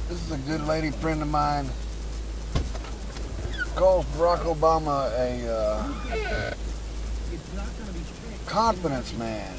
This is a good lady friend of mine. Calls Barack Obama a confidence man.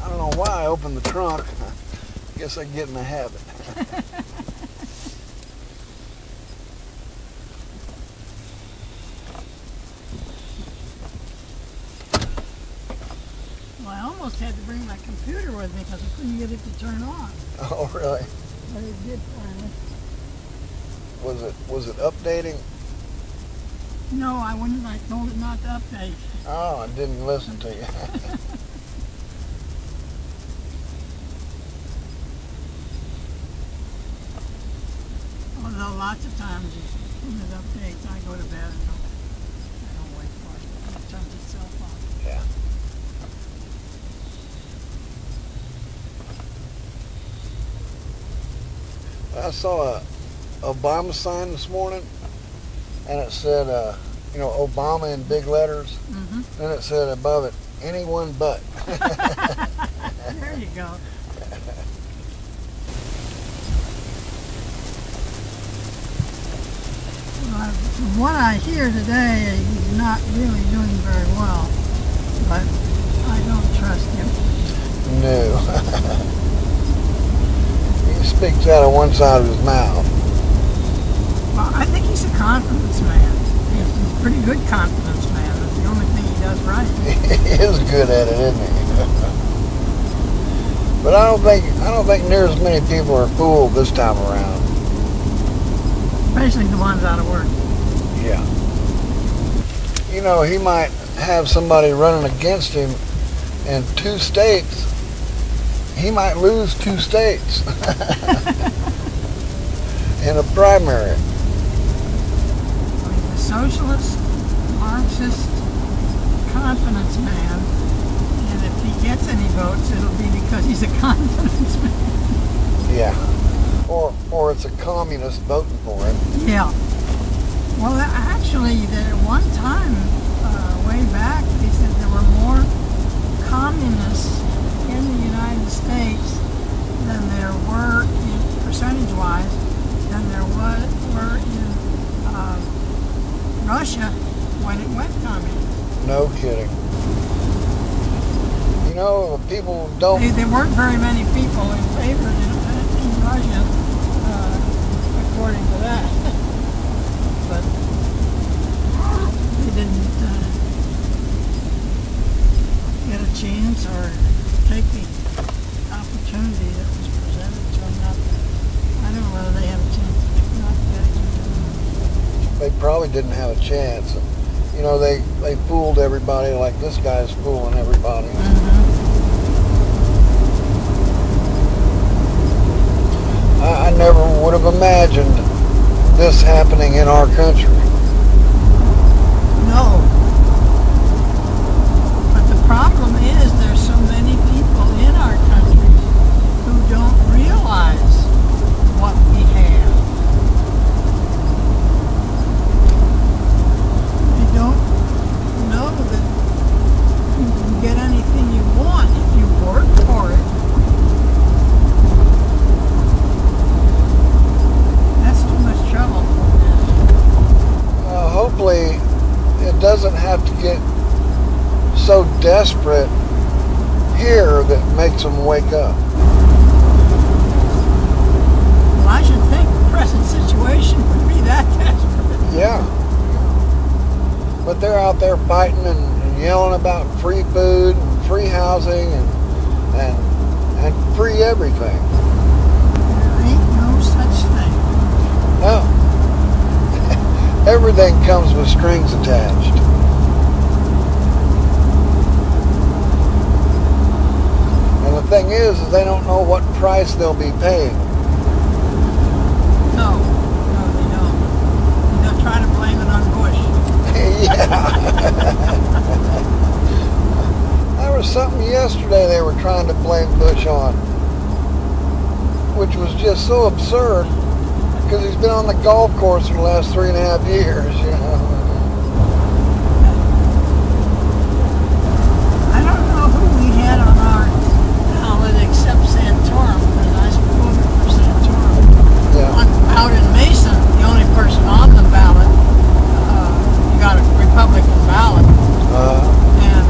I don't know why I opened the trunk. I guess I get in the habit. Well, I almost had to bring my computer with me because I couldn't get it to turn on. Oh, really? But it did finally. Was it updating? No, I wouldn't. I told it not to update. Oh, I didn't listen to you. Although lots of times when it updates, I go to bed and I don't wait for it. It turns itself off. Yeah. I saw a Obama sign this morning, and it said, Obama in big letters. Mm-hmm. Then it said above it, anyone but. There you go. Well, from what I hear today, he's not really doing very well, but I don't trust him. No. He speaks out of one side of his mouth. Well, I think he's a confidence man. He's a pretty good confidence man. That's the only thing he does right. He is good at it, isn't he? But I don't think near as many people are fooled this time around. Especially the ones out of work. Yeah. You know, he might have somebody running against him in 2 states. He might lose 2 states in a primary. He's a socialist, Marxist, confidence man. And if he gets any votes, it'll be because he's a confidence man. Yeah. Or it's a communist voting for him. Yeah. Well, actually, at one time, way back, they said there were more communists in the United States than there were, percentage-wise, than there were in Russia when it went communist. No kidding. You know, people don't... There weren't very many people in favor in Russia, according to that. But they didn't get a chance or take the opportunity that was presented to them. I don't know whether they had a chance of not getting it. They probably didn't have a chance. You know, they fooled everybody like this guy's fooling everybody. Mm-hmm. I never would have imagined this happening in our country. No. But the problem is there's so many people in our country who don't realize what we have. They don't know that you can get anything you want if you work for it. That's too much trouble. Hopefully it doesn't have to get so desperate here that makes them wake up. Well, I should think the present situation would be that desperate. Yeah. But they're out there fighting and yelling about free food and free housing and free everything. There ain't no such thing. No. Everything comes with strings attached. And the thing is they don't know what price they'll be paying. No, they don't. And they'll try to blame it on Bush. Yeah. something yesterday they were trying to blame Bush on, which was just so absurd because he's been on the golf course for the last 3.5 years, you know. I don't know who we had on our ballot except Santorum, because I voted for Santorum. Yeah. Out in Mason, the only person on the ballot, you got a Republican ballot, and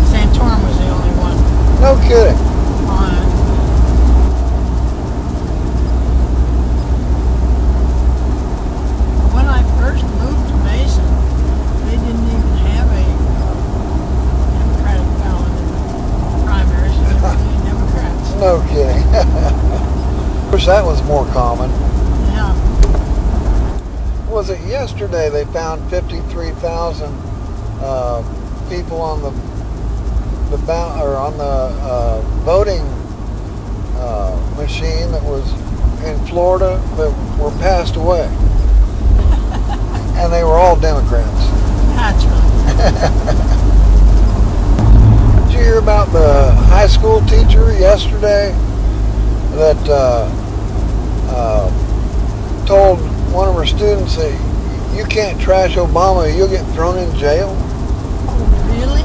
Santorum was the only one No kidding. on it. When I first moved to Mason, they didn't even have a Democratic ballot in the primaries. They were only Democrats. No kidding. Wish that was more common. Yeah. Was it yesterday they found 53,000 people on the voting machine that was in Florida that were passed away, and they were all Democrats. That's right. Did you hear about the high school teacher yesterday that told one of her students that you can't trash Obama, you'll get thrown in jail? Oh, really?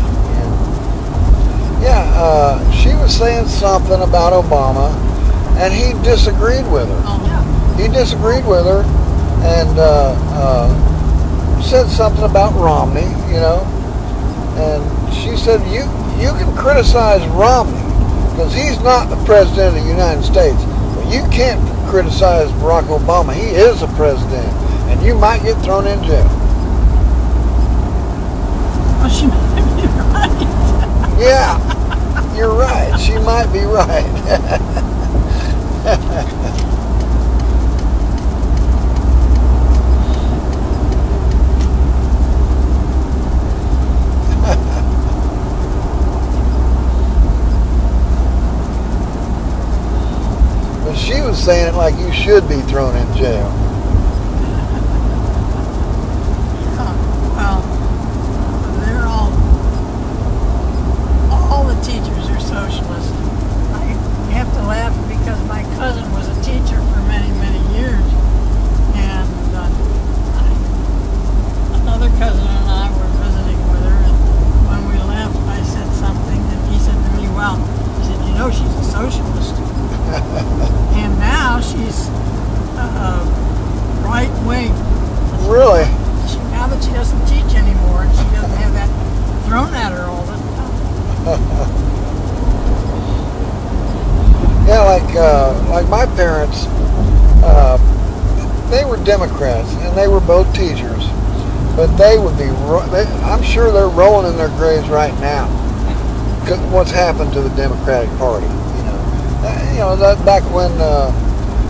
Yeah, she was saying something about Obama, and he disagreed with her. Oh, yeah. He disagreed with her and said something about Romney, you know. And she said, you can criticize Romney because he's not the president of the United States, but you can't criticize Barack Obama. He is the president, and you might get thrown in jail. Well, she might be right. Yeah, you're right. She might be right. But she was saying it like you should be thrown in jail. Well, they're all the teachers are socialists. I have to laugh because my cousin was a teacher for many, many years, and another cousin and I were visiting with her, and when we left, I said something, and he said to me, well, he said, you know, she's a socialist. And now she's right wing. Really? Now that she doesn't teach anymore, and she doesn't have that thrown at her all the time. Yeah, like my parents, they were Democrats and they were both teachers, but they would be. I'm sure they're rolling in their graves right now. 'Cause what's happened to the Democratic Party? That back when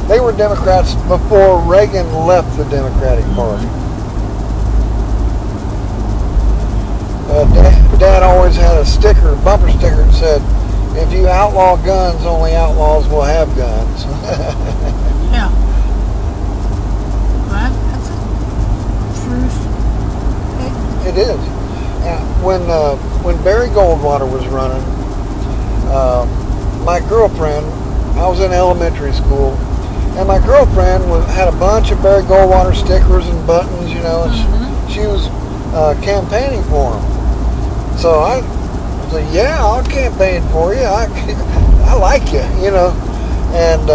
they were Democrats before Reagan left the Democratic Party. Dad always had a bumper sticker that said, if you outlaw guns, only outlaws will have guns. Yeah. That's a truth. It is. When Barry Goldwater was running, my girlfriend, I was in elementary school, and my girlfriend had a bunch of Barry Goldwater stickers and buttons, you know, and she was campaigning for him. So I said, yeah, I'll campaign for you. I like you, you know. And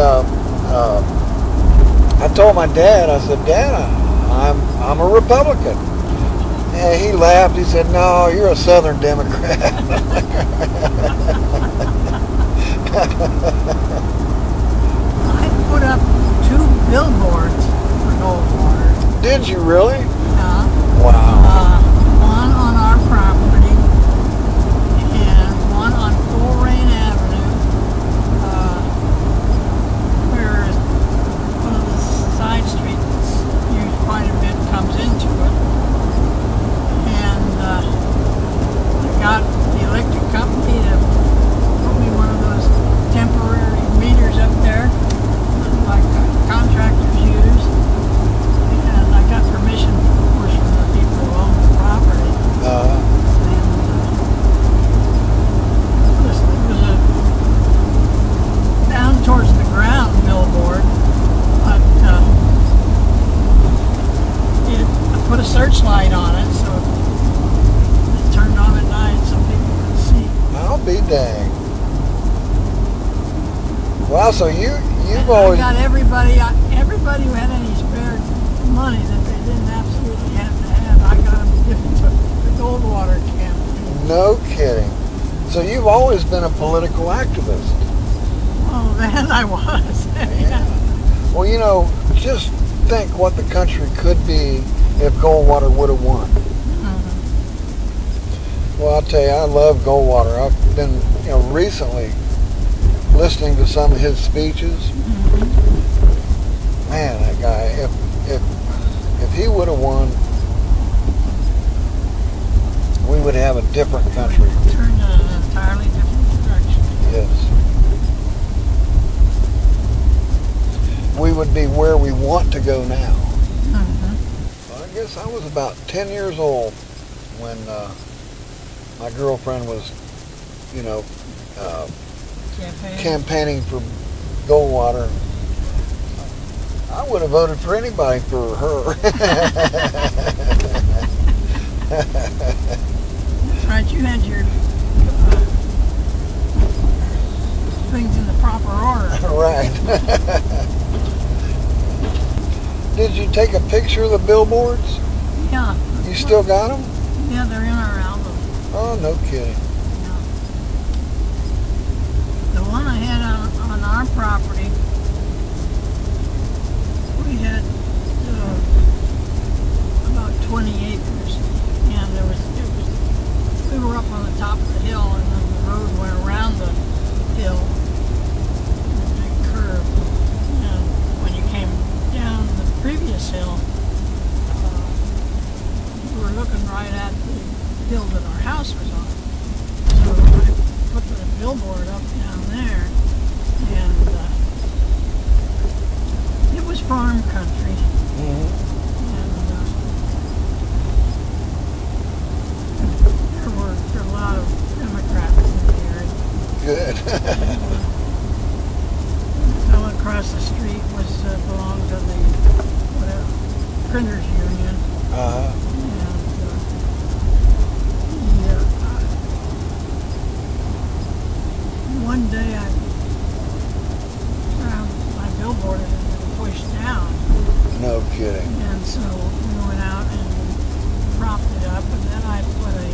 I told my dad, I said, Dad, I'm a Republican. And he laughed. He said, no, you're a Southern Democrat. I put up 2 billboards for Goldwater. Did you really? Yeah. Wow. One on our property and one on Full Rain Avenue, where one of the side streets that's used quite a bit comes into it. And I got the electric company be dang. Wow, so you've I always got everybody who had any spare money that they didn't absolutely have to have, I got them to give to the Goldwater campaign. no kidding. So you've always been a political activist. Oh, then I was. Yeah. Well, you know, just think what the country could be if Goldwater would have won. Mhm. Well, I'll tell you, I love Goldwater. I've been, recently listening to some of his speeches. Mhm. Man, that guy, if he would have won, we would have a different country. Turned in an entirely different direction. Yes. We would be where we want to go now. Mhm. Well, I guess I was about 10 years old when my girlfriend was, campaigning for Goldwater. I would have voted for anybody for her. That's right, you had your things in the proper order. Right. Did you take a picture of the billboards? Yeah. You still got them? Yeah, they're in our album. Oh, no kidding. Yeah. The one I had on our property, we had about 20 acres, and we were up on the top of the hill, and then the road went around the hill, a big curve, and when you came down the previous hill, you were looking right at the hill that our house was on. So I put the billboard up down there, and it was farm country. Mm-hmm. And there were a lot of Democrats in the area. Good. The fellow across the street belonged to the Printers Union. Uh-huh. One day I found my billboard had been pushed down, No kidding. and so we went out and propped it up, and then I put a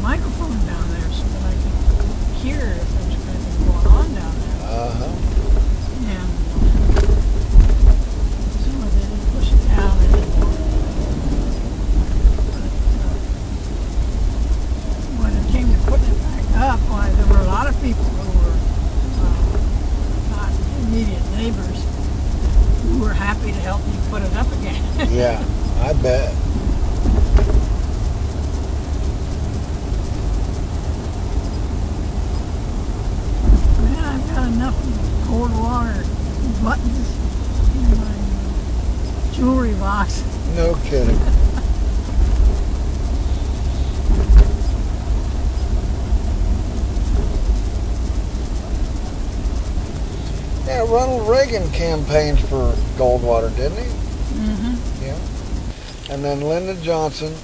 microphone down there so that I could hear if there was anything going on down there. Uh-huh. And so they didn't push it down anymore. But when it came to putting it back up, why, there were a lot of people who were not immediate neighbors who were happy to help me put it up again. Yeah, I bet. Man, I've got enough Goldwater buttons in my jewelry box. No kidding. Yeah, Ronald Reagan campaigned for Goldwater, didn't he? Mm-hmm. Yeah. And then Lyndon Johnson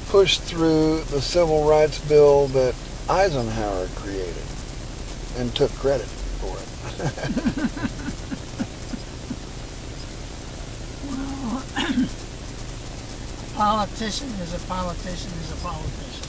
pushed through the civil rights bill that Eisenhower created and took credit for it. Well, a politician is a politician is a politician.